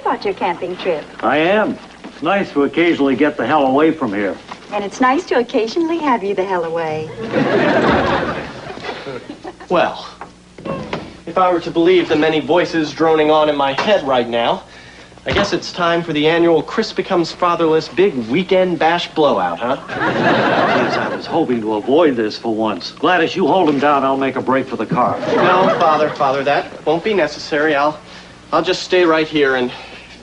about your camping trip. I am. It's nice to occasionally get the hell away from here. And it's nice to occasionally have you the hell away. Well, if I were to believe the many voices droning on in my head right now, I guess it's time for the annual Chris Becomes Fatherless Big Weekend Bash Blowout, huh? Jeez, I was hoping to avoid this for once. Gladys, you hold him down. I'll make a break for the car. No, Father, that won't be necessary. I'll just stay right here and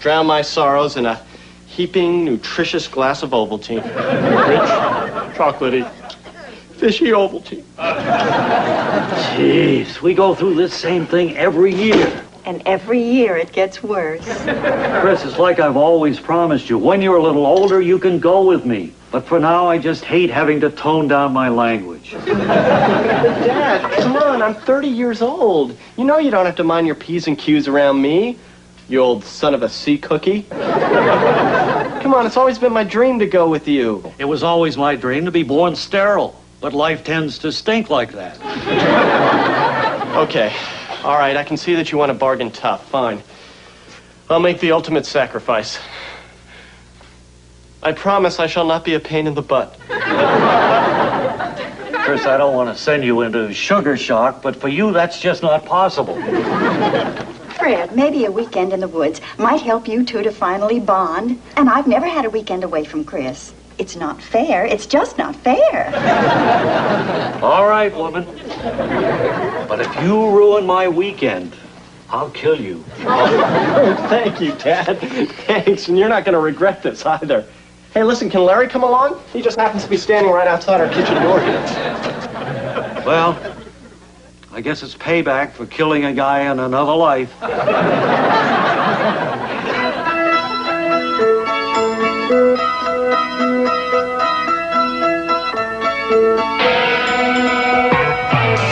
drown my sorrows in a heaping, nutritious glass of Ovaltine. Rich, chocolatey, fishy Ovaltine. Jeez, we go through this same thing every year. And every year it gets worse. Chris, it's like I've always promised you. When you're a little older, you can go with me. But for now, I just hate having to tone down my language. Dad, come on, I'm 30 years old. You know you don't have to mind your P's and Q's around me, you old son of a sea cookie. Come on, it's always been my dream to go with you. It was always my dream to be born sterile, but life tends to stink like that. Okay, all right, I can see that you want to bargain tough. Fine. I'll make the ultimate sacrifice. I promise I shall not be a pain in the butt. Chris, I don't want to send you into sugar shock, but for you, that's just not possible. Fred, maybe a weekend in the woods might help you two to finally bond. And I've never had a weekend away from Chris. It's not fair. It's just not fair. All right, woman. But if you ruin my weekend, I'll kill you. Oh, thank you, Dad. Thanks, and you're not going to regret this either. Hey, listen, can Larry come along? He just happens to be standing right outside our kitchen door here. Well, I guess it's payback for killing a guy in another life.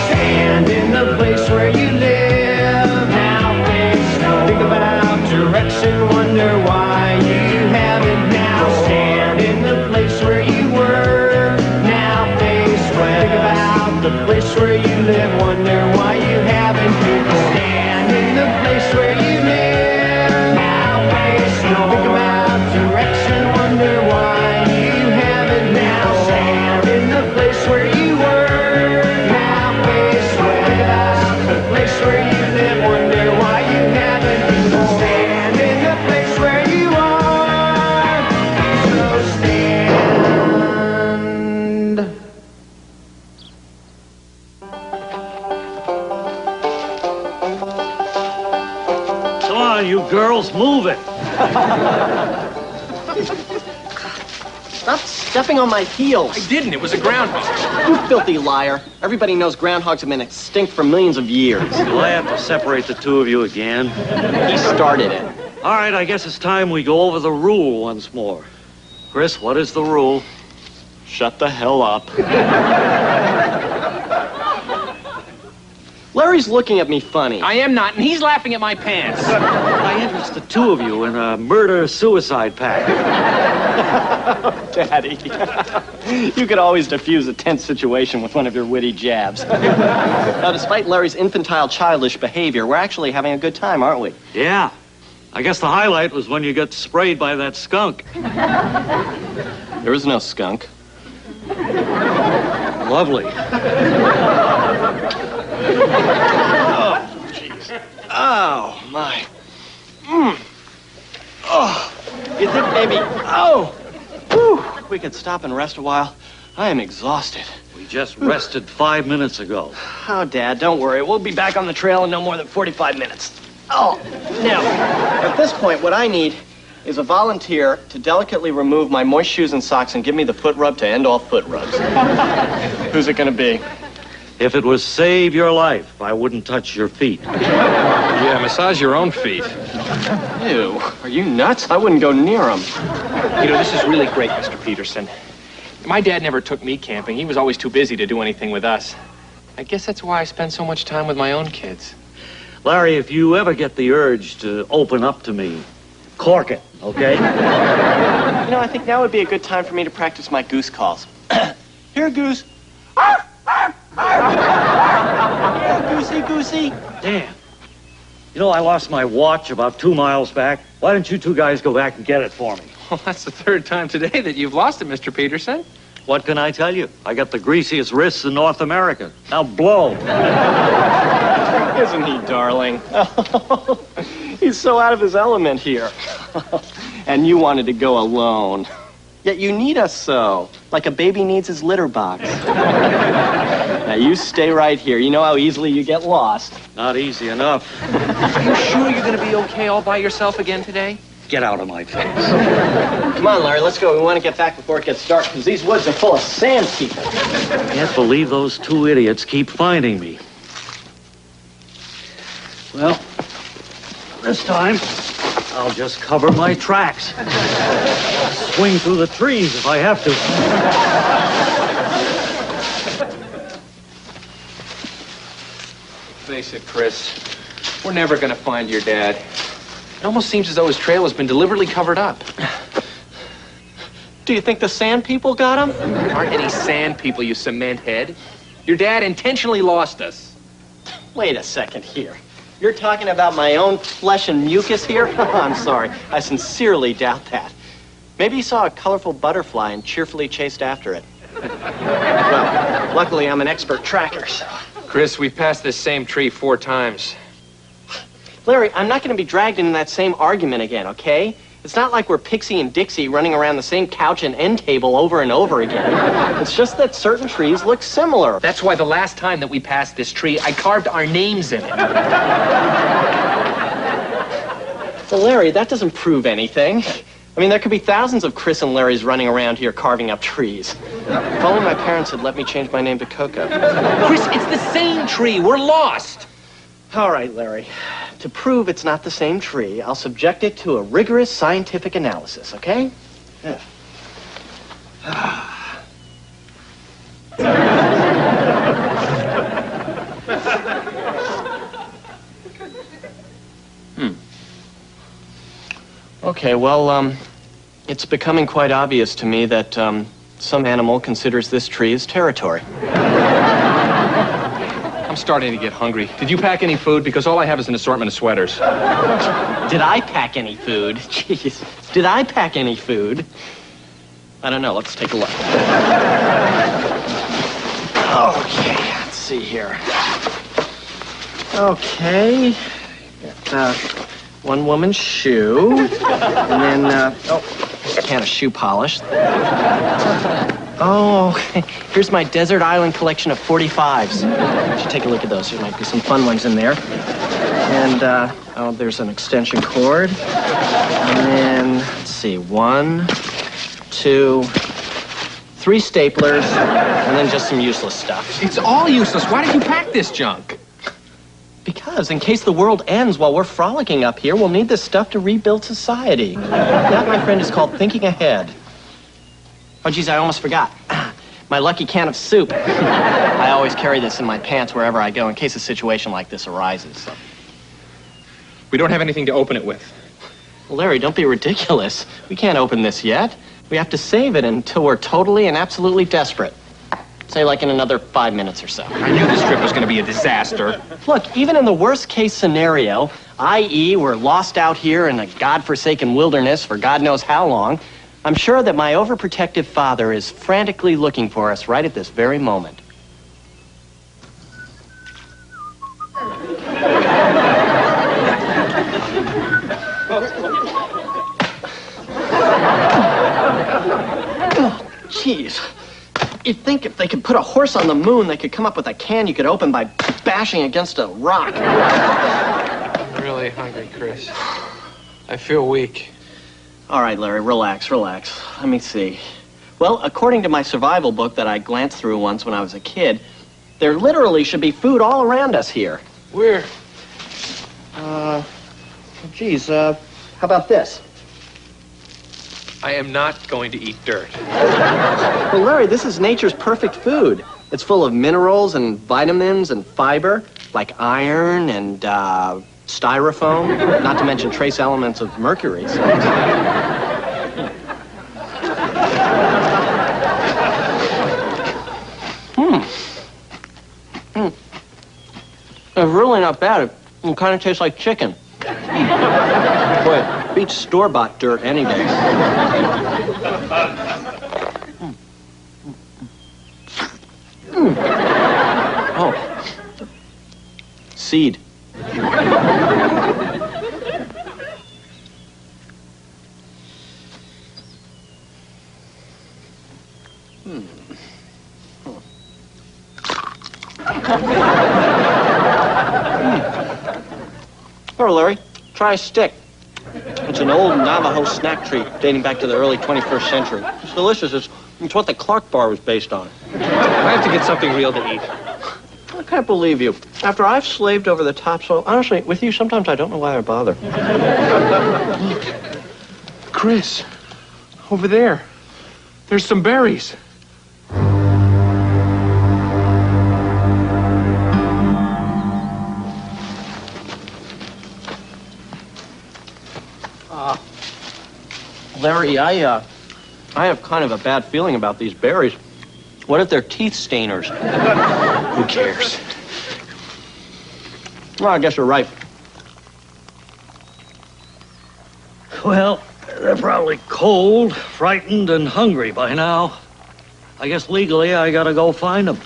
Stand in the place where you live. Now face no. Think about direction. Wonder why you haven't now. Stand in the place where you were. Now face west. Think about the place where you live. Wonder why you haven't been. Stand in the place where you live. Now face no. Think about direction. Wonder why you haven't now. Stand in the place where you were. Now face west. Think about the place where you live. Wonder why you haven't been. Stand in the place where you are. So stand. Come on, you girls, move it. Stop stepping on my heels. I didn't. It was a groundhog. You filthy liar. Everybody knows groundhogs have been extinct for millions of years. Do I have to separate the two of you again? He started it. All right, I guess it's time we go over the rule once more. Chris, what is the rule? Shut the hell up. Larry's looking at me funny. I am not, and he's laughing at my pants. I interest the two of you in a murder-suicide pact. Daddy, you could always diffuse a tense situation with one of your witty jabs. Now, despite Larry's infantile, childish behavior, we're actually having a good time, aren't we? Yeah. I guess the highlight was when you got sprayed by that skunk. There is no skunk. Lovely. Oh, jeez. Oh, my. Oh, you think maybe... Oh! Whew. We could stop and rest a while. I am exhausted. We just rested 5 minutes ago. Oh, Dad, don't worry. We'll be back on the trail in no more than 45 minutes. Oh, now, at this point, what I need is a volunteer to delicately remove my moist shoes and socks and give me the foot rub to end all foot rubs. Who's it going to be? If it was save your life, I wouldn't touch your feet. Yeah, massage your own feet. Ew, are you nuts? I wouldn't go near them. You know, this is really great, Mr. Peterson. My dad never took me camping. He was always too busy to do anything with us. I guess that's why I spend so much time with my own kids. Larry, if you ever get the urge to open up to me, cork it, okay? You know, I think now would be a good time for me to practice my goose calls. Here, goose. Here, goosey, goosey. Damn. You know, I lost my watch about 2 miles back. Why don't you two guys go back and get it for me? Well, that's the third time today that you've lost it, Mr. Peterson. What can I tell you? I got the greasiest wrists in North America. Now blow. Isn't he darling? He's so out of his element here. And you wanted to go alone. Yet you need us so, like a baby needs his litter box. Now you stay right here. You know how easily you get lost. Not easy enough. Are you sure you're going to be okay all by yourself again today? Get out of my face. Come on, Larry, let's go. We want to get back before it gets dark, because these woods are full of sand people. Can't believe those two idiots keep finding me. Well, this time, I'll just cover my tracks. Swing through the trees if I have to. Face it, Chris. We're never going to find your dad. It almost seems as though his trail has been deliberately covered up. Do you think the sand people got him? Aren't any sand people, you cement head. Your dad intentionally lost us. Wait a second here. You're talking about my own flesh and mucus here? I'm sorry. I sincerely doubt that. Maybe he saw a colorful butterfly and cheerfully chased after it. Well, luckily I'm an expert tracker, so... Chris, we've passed this same tree 4 times. Larry, I'm not going to be dragged into that same argument again, okay? It's not like we're Pixie and Dixie running around the same couch and end table over and over again. It's just that certain trees look similar. That's why the last time that we passed this tree, I carved our names in it. Well, Larry, that doesn't prove anything. I mean, there could be thousands of Chris and Larrys running around here carving up trees. If only my parents had let me change my name to Coco. Chris, it's the same tree. We're lost. All right, Larry. To prove it's not the same tree, I'll subject it to a rigorous scientific analysis, okay? Yeah. Okay, well, it's becoming quite obvious to me that some animal considers this tree as territory. I'm starting to get hungry. Did you pack any food? Because all I have is an assortment of sweaters. Did I pack any food? Jeez. Did I pack any food? I don't know. Let's take a look. Okay, let's see here. Okay. Got one woman's shoe. And then, here's a can of shoe polish. Oh, here's my desert island collection of 45s. You should take a look at those. There might be some fun ones in there. And, there's an extension cord. And then, let's see, 1, 2, 3 staplers, and then just some useless stuff. It's all useless. Why did you pack this junk? Because in case the world ends while we're frolicking up here, we'll need this stuff to rebuild society. That, my friend, is called thinking ahead. Oh, geez, I almost forgot. My lucky can of soup. I always carry this in my pants wherever I go in case a situation like this arises. We don't have anything to open it with. Well, Larry, don't be ridiculous. We can't open this yet. We have to save it until we're totally and absolutely desperate. Say, like in another 5 minutes or so. I knew this trip was going to be a disaster. Look, even in the worst-case scenario, i.e. we're lost out here in a godforsaken wilderness for God knows how long, I'm sure that my overprotective father is frantically looking for us right at this very moment. Oh, jeez. You'd think if they could put a horse on the moon, they could come up with a can you could open by bashing against a rock. I'm really hungry, Chris. I feel weak. All right, Larry, relax. Let me see. Well, according to my survival book that I glanced through once when I was a kid, there literally should be food all around us here. Where? Geez, how about this? I am not going to eat dirt. Well, Larry, this is nature's perfect food. It's full of minerals and vitamins and fiber, like iron and styrofoam, not to mention trace elements of mercury. So. It's really not bad. It kind of tastes like chicken. Boy, it beats store-bought dirt any day. Oh. Seed. Here, Larry, try a stick. It's an old Navajo snack treat dating back to the early 21st century. It's delicious. It's what the Clark bar was based on. I have to get something real to eat. I can't believe you. After I've slaved over the topsoil, honestly, with you, sometimes I don't know why I bother. Look, Chris, over there. There's some berries. Larry, I have kind of a bad feeling about these berries. What if they're teeth stainers? Who cares? Well, I guess you're right. Well, they're probably cold, frightened, and hungry by now. I guess legally I gotta go find them.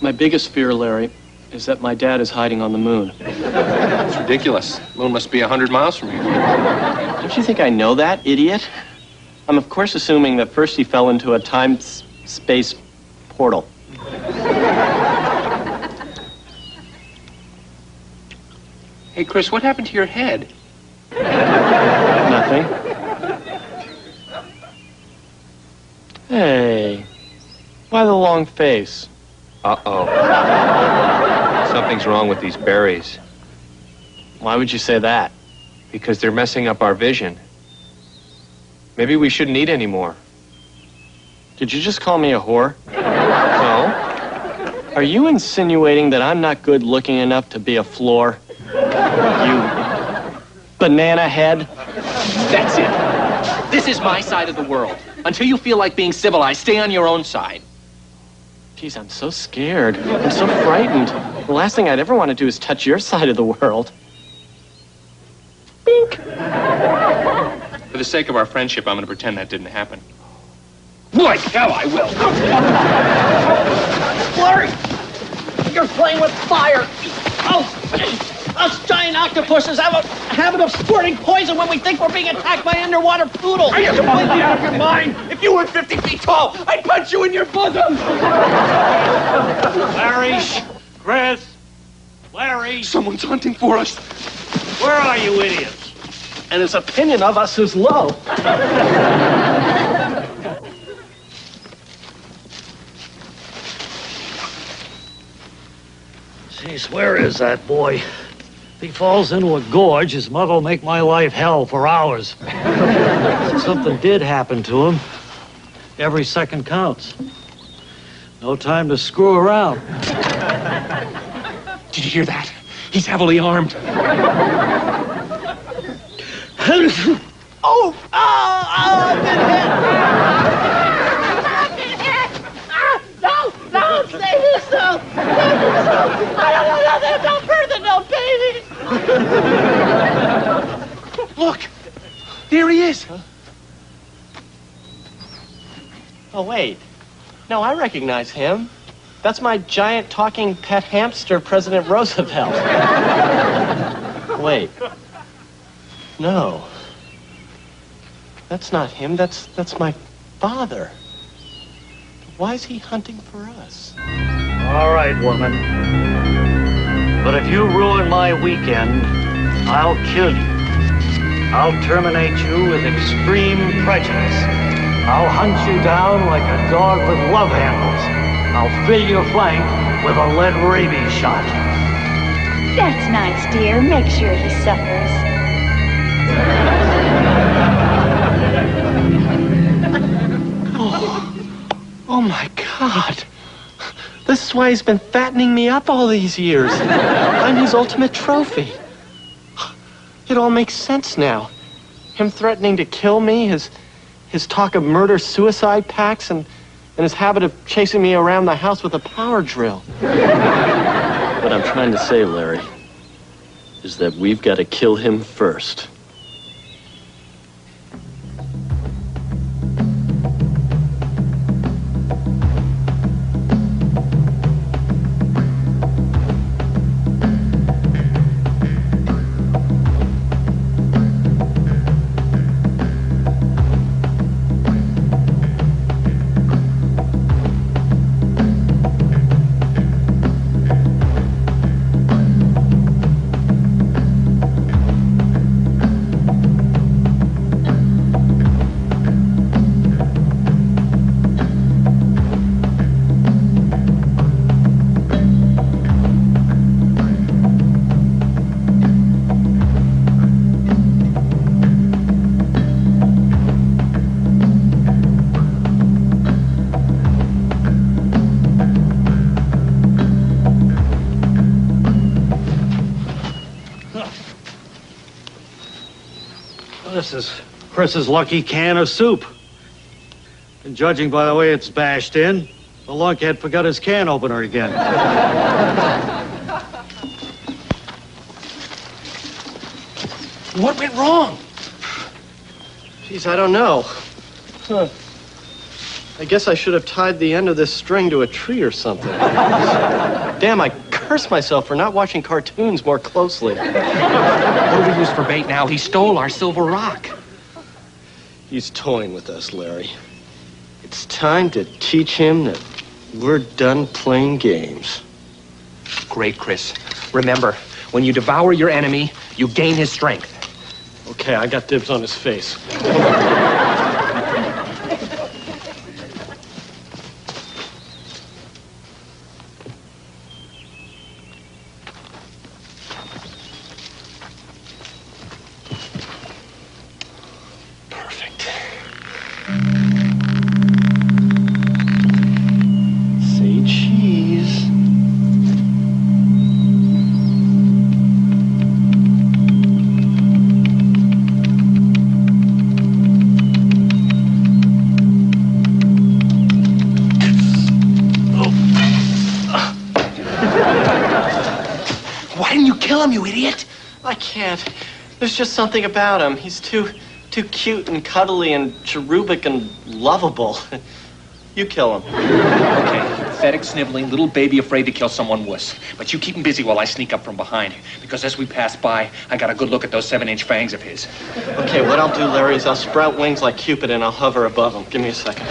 My biggest fear, Larry, is that my dad is hiding on the moon. It's ridiculous. Moon must be 100 miles from here. Don't you think I know that, idiot? I'm, of course, assuming that first he fell into a time-space portal. Hey, Chris, what happened to your head? Nothing. Hey, why the long face? Uh-oh. Something's wrong with these berries. Why would you say that? Because they're messing up our vision. Maybe we shouldn't eat anymore. Did you just call me a whore? No? Are you insinuating that I'm not good looking enough to be a floor? You banana head? That's it. This is my side of the world. Until you feel like being civilized, stay on your own side. Geez, I'm so scared. I'm so frightened. The last thing I'd ever want to do is touch your side of the world. Bink. For the sake of our friendship, I'm going to pretend that didn't happen. Like hell I will. Larry, you're playing with fire. Oh, us giant octopuses have a habit of squirting poison when we think we're being attacked by underwater poodles. Are you completely out of your mind? If you were 50 feet tall, I'd punch you in your bosom. Larry, Chris, Larry, Someone's hunting for us. where are you idiots? And his opinion of us is low. Jeez, where is that boy? If he falls into a gorge, his mother will make my life hell for hours. Something did happen to him. Every second counts. No time to screw around. Did you hear that? He's heavily armed. I've been hit. No, stay here, so. I don't know nothing about birthing no baby. Look, there he is. Oh, wait. No, I recognize him. That's my giant talking pet hamster, President Roosevelt. Wait. No. That's not him. That's my father. Why is he hunting for us? All right, woman. But if you ruin my weekend, I'll kill you. I'll terminate you with extreme prejudice. I'll hunt you down like a dog with love handles. I'll fill your flank with a lead rabies shot. That's nice, dear. Make sure he suffers. Oh my God. This is why he's been fattening me up all these years. I'm his ultimate trophy. It all makes sense now. Him threatening to kill me, his talk of murder-suicide pacts, and his habit of chasing me around the house with a power drill. What I'm trying to say, Larry, is that we've got to kill him first. This is Chris's lucky can of soup. And judging by the way it's bashed in, the lunkhead forgot his can opener again. What went wrong? Geez, I don't know. I guess I should have tied the end of this string to a tree or something. Damn, I curse myself for not watching cartoons more closely. What do we use for bait now? He stole our silver rock. He's toying with us, Larry. It's time to teach him that we're done playing games. Great, Chris. Remember, when you devour your enemy, you gain his strength. Okay, I got dibs on his face. You idiot! I can't. There's just something about him. He's too cute and cuddly and cherubic and lovable. You kill him. Okay, pathetic, sniveling, little baby afraid to kill someone wuss. But you keep him busy while I sneak up from behind. Because as we pass by, I got a good look at those 7-inch fangs of his. Okay, what I'll do, Larry, is I'll sprout wings like Cupid and I'll hover above him. Give me a second.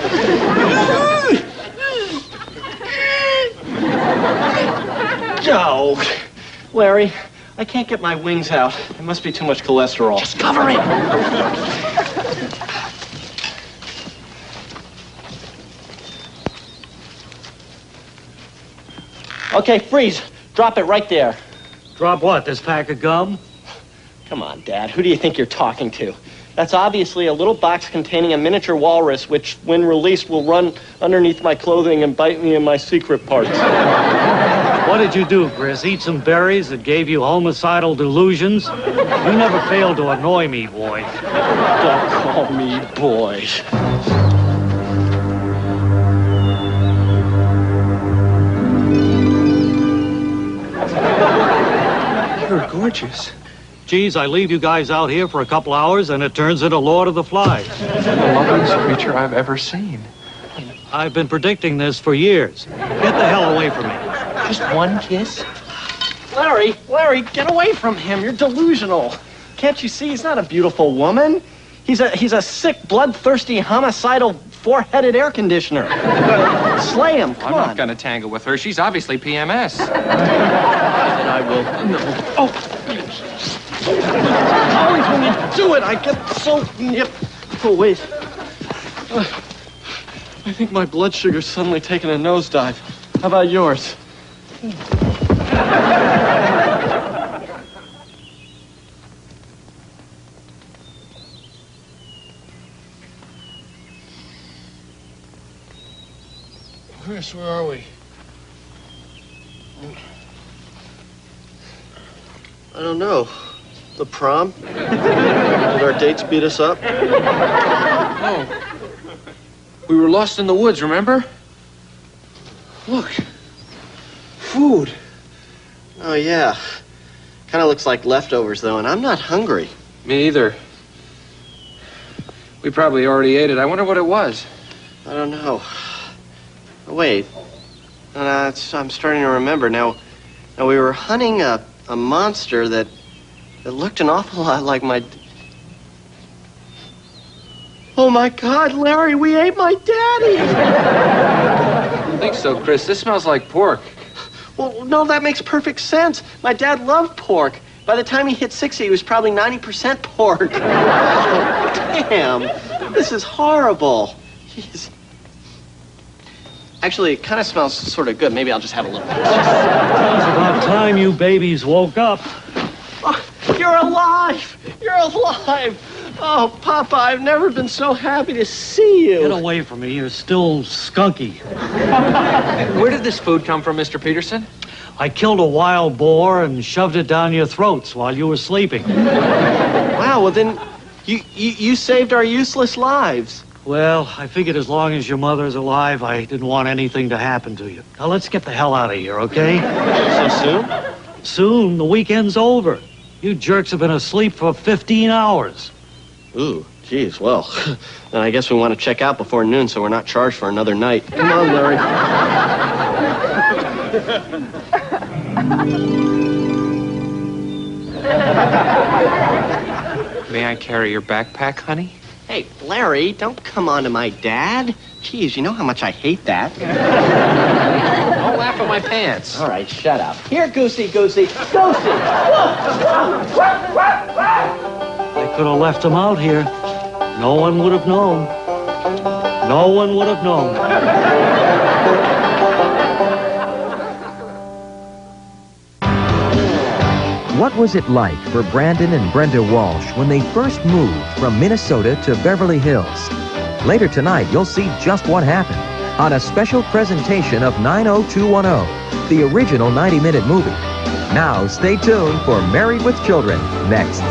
Oh, Larry, I can't get my wings out. There must be too much cholesterol. Just cover it! Okay, freeze. Drop it right there. Drop what, this pack of gum? Come on, Dad. Who do you think you're talking to? That's obviously a little box containing a miniature walrus, which, when released, will run underneath my clothing and bite me in my secret parts. What did you do, Chris? Eat some berries that gave you homicidal delusions? You never failed to annoy me, boy. Don't call me boy. You're gorgeous. Geez, I leave you guys out here for a couple hours and it turns into Lord of the Flies. The loveliest creature I've ever seen. I've been predicting this for years. Get the hell away from me. Just one kiss? Larry, get away from him. You're delusional. Can't you see he's not a beautiful woman? He's a sick, bloodthirsty, homicidal, four-headed air conditioner. Slay him, come on. I'm not gonna tangle with her. She's obviously PMS. I will. No. Oh. Always when you do it, I get so nipped. Oh, wait. I think my blood sugar's suddenly taken a nosedive. How about yours? Chris, where are we? I don't know. The prom? Did our dates beat us up? No. We were lost in the woods, remember? Look. Food. Oh, yeah. Kind of looks like leftovers, though, and I'm not hungry. Me either. We probably already ate it. I wonder what it was. I don't know. Oh, wait. I'm starting to remember. Now we were hunting a monster that looked an awful lot like my... Oh, my God, Larry, we ate my daddy! I don't think so, Chris. This smells like pork. Well, no, that makes perfect sense. My dad loved pork. By the time he hit 60, he was probably 90% pork. Damn, this is horrible. Jeez. Actually, it kind of smells sort of good. Maybe I'll just have a little bit. It's about time you babies woke up. Oh, you're alive! You're alive! Oh, Papa, I've never been so happy to see you. Get away from me. You're still skunky. Where did this food come from, Mr. Peterson? I killed a wild boar and shoved it down your throats while you were sleeping. Wow, well then, you saved our useless lives. Well, I figured as long as your mother's alive, I didn't want anything to happen to you. Now, let's get the hell out of here, okay? So soon? Soon. The weekend's over. You jerks have been asleep for 15 hours. Ooh, geez, well, then I guess we want to check out before noon so we're not charged for another night. Come on, Larry. May I carry your backpack, honey? Hey, Larry, don't come on to my dad. Geez, you know how much I hate that. Don't laugh at my pants. All right, shut up. Here, Goosey, Goosey, Goosey! They could have left him out here. No one would have known. No one would have known. What was it like for Brandon and Brenda Walsh when they first moved from Minnesota to Beverly Hills? Later tonight, you'll see just what happened on a special presentation of 90210, the original 90-minute movie. Now, stay tuned for Married with Children next.